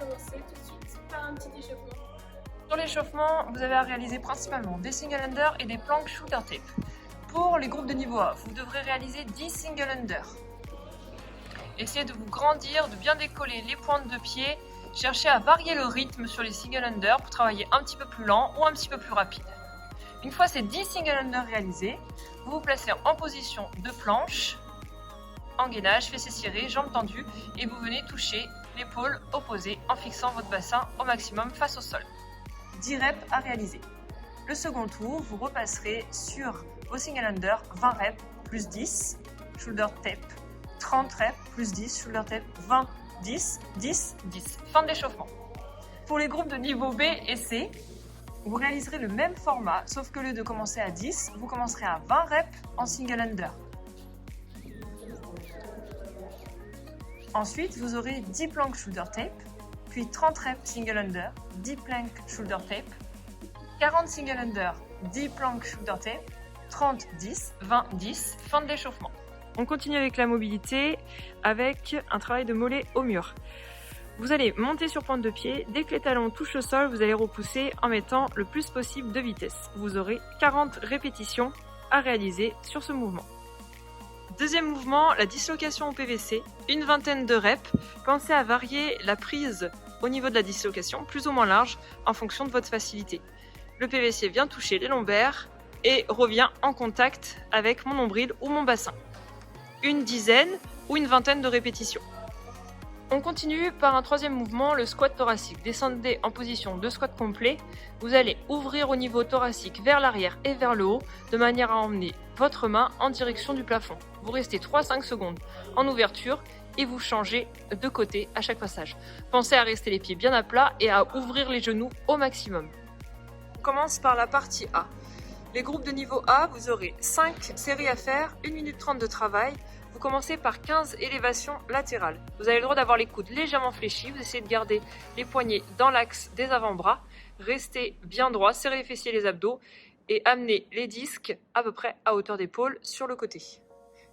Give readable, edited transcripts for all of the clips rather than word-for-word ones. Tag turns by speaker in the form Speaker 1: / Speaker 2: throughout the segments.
Speaker 1: commencer tout de suite par un petit échauffement.
Speaker 2: Sur l'échauffement, vous avez à réaliser principalement des single under et des planks shoulder tape. Pour les groupes de niveau A, vous devrez réaliser 10 single under. Essayez de vous grandir, de bien décoller les pointes de pied. Cherchez à varier le rythme sur les single under pour travailler un petit peu plus lent ou un petit peu plus rapide. Une fois ces 10 single under réalisés, vous vous placez en position de planche, engainage, fessiers serrés, jambes tendues et vous venez toucher l'épaule opposée en fixant votre bassin au maximum face au sol. 10 reps à réaliser. Le second tour, vous repasserez sur vos single under 20 reps plus 10, shoulder tape, 30 reps plus 10, shoulder tape, 20, 10, 10, 10. Fin de l'échauffement. Pour les groupes de niveau B et C, vous réaliserez le même format, sauf que au lieu de commencer à 10, vous commencerez à 20 reps en single under. Ensuite, vous aurez 10 planks shoulder tape, puis 30 reps single under, 10 planks shoulder tape, 40 single under, 10 planks shoulder tape, 30, 10, 20, 10, fin de l'échauffement. On continue avec la mobilité, avec un travail de mollet au mur. Vous allez monter sur pointe de pied, dès que les talons touchent le sol, vous allez repousser en mettant le plus possible de vitesse. Vous aurez 40 répétitions à réaliser sur ce mouvement. Deuxième mouvement, la dislocation au PVC, une vingtaine de reps. Pensez à varier la prise au niveau de la dislocation, plus ou moins large, en fonction de votre facilité. Le PVC vient toucher les lombaires et revient en contact avec mon nombril ou mon bassin. Une dizaine ou une vingtaine de répétitions. On continue par un troisième mouvement, le squat thoracique. Descendez en position de squat complet. Vous allez ouvrir au niveau thoracique vers l'arrière et vers le haut, de manière à emmener votre main en direction du plafond. Vous restez 3-5 secondes en ouverture et vous changez de côté à chaque passage. Pensez à rester les pieds bien à plat et à ouvrir les genoux au maximum. On commence par la partie A. Les groupes de niveau A, vous aurez 5 séries à faire, 1 minute 30 de travail. Vous commencez par 15 élévations latérales. Vous avez le droit d'avoir les coudes légèrement fléchis. Vous essayez de garder les poignets dans l'axe des avant-bras. Restez bien droit, serrez les fessiers et les abdos et amenez les disques à peu près à hauteur d'épaule sur le côté.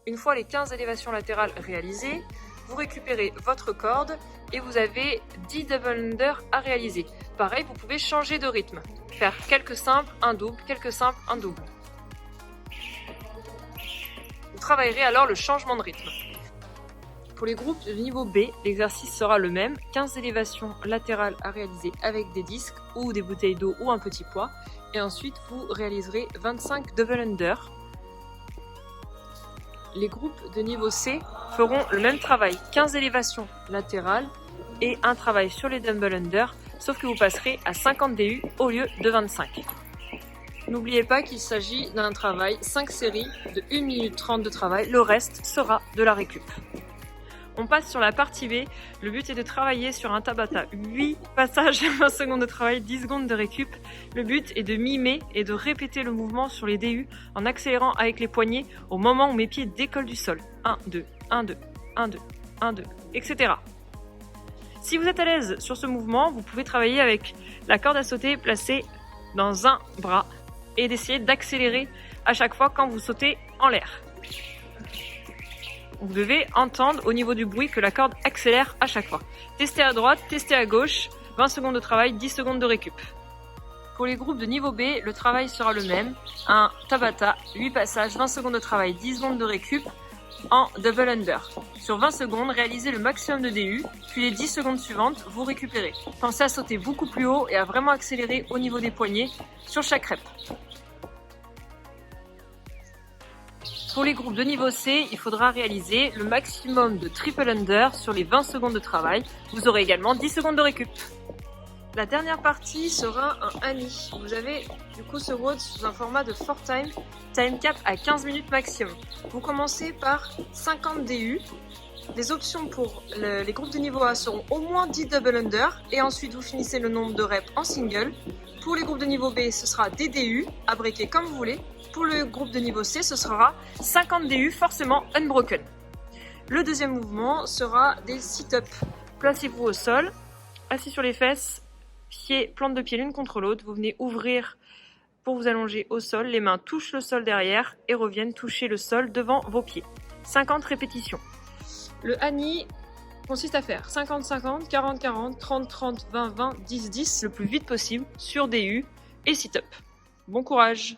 Speaker 2: Une fois les 15 élévations latérales réalisées, vous récupérez votre corde et vous avez 10 double under à réaliser. Pareil, vous pouvez changer de rythme. Faire quelques simples, un double, quelques simples, un double. Vous travaillerez alors le changement de rythme. Pour les groupes de niveau B, l'exercice sera le même. 15 élévations latérales à réaliser avec des disques ou des bouteilles d'eau ou un petit poids. Et ensuite, vous réaliserez 25 double under. Les groupes de niveau C feront le même travail. 15 élévations latérales et un travail sur les double under, sauf que vous passerez à 50 DU au lieu de 25. N'oubliez pas qu'il s'agit d'un travail 5 séries de 1 minute 30 de travail, le reste sera de la récup. On passe sur la partie B, le but est de travailler sur un Tabata. 8 passages, 20 secondes de travail, 10 secondes de récup. Le but est de mimer et de répéter le mouvement sur les DU en accélérant avec les poignets au moment où mes pieds décollent du sol. 1, 2, 1, 2, 1, 2, 1, 2, etc. Si vous êtes à l'aise sur ce mouvement, vous pouvez travailler avec la corde à sauter placée dans un bras et d'essayer d'accélérer à chaque fois quand vous sautez en l'air. Vous devez entendre au niveau du bruit que la corde accélère à chaque fois. Testez à droite, testez à gauche, 20 secondes de travail, 10 secondes de récup. Pour les groupes de niveau B, le travail sera le même. Un Tabata, 8 passages, 20 secondes de travail, 10 secondes de récup en double under. Sur 20 secondes, réalisez le maximum de DU, puis les 10 secondes suivantes, vous récupérez. Pensez à sauter beaucoup plus haut et à vraiment accélérer au niveau des poignets sur chaque rep. Pour les groupes de niveau C, il faudra réaliser le maximum de triple under sur les 20 secondes de travail. Vous aurez également 10 secondes de récup. La dernière partie sera un Annie. Vous avez du coup ce WOD sous un format de 4 time, time cap à 15 minutes maximum. Vous commencez par 50 DU. Les options pour les groupes de niveau A seront au moins 10 double under et ensuite vous finissez le nombre de reps en single. Pour les groupes de niveau B, ce sera des DU à breaker comme vous voulez. Pour le groupe de niveau C, ce sera 50 DU forcément unbroken. Le deuxième mouvement sera des sit-ups. Placez-vous au sol, assis sur les fesses, pieds, plantes de pied l'une contre l'autre. Vous venez ouvrir pour vous allonger au sol. Les mains touchent le sol derrière et reviennent toucher le sol devant vos pieds. 50 répétitions. Le Annie Consiste à faire 50-50, 40-40, 30-30, 20-20, 10-10 le plus vite possible sur des U et sit-up. Bon courage!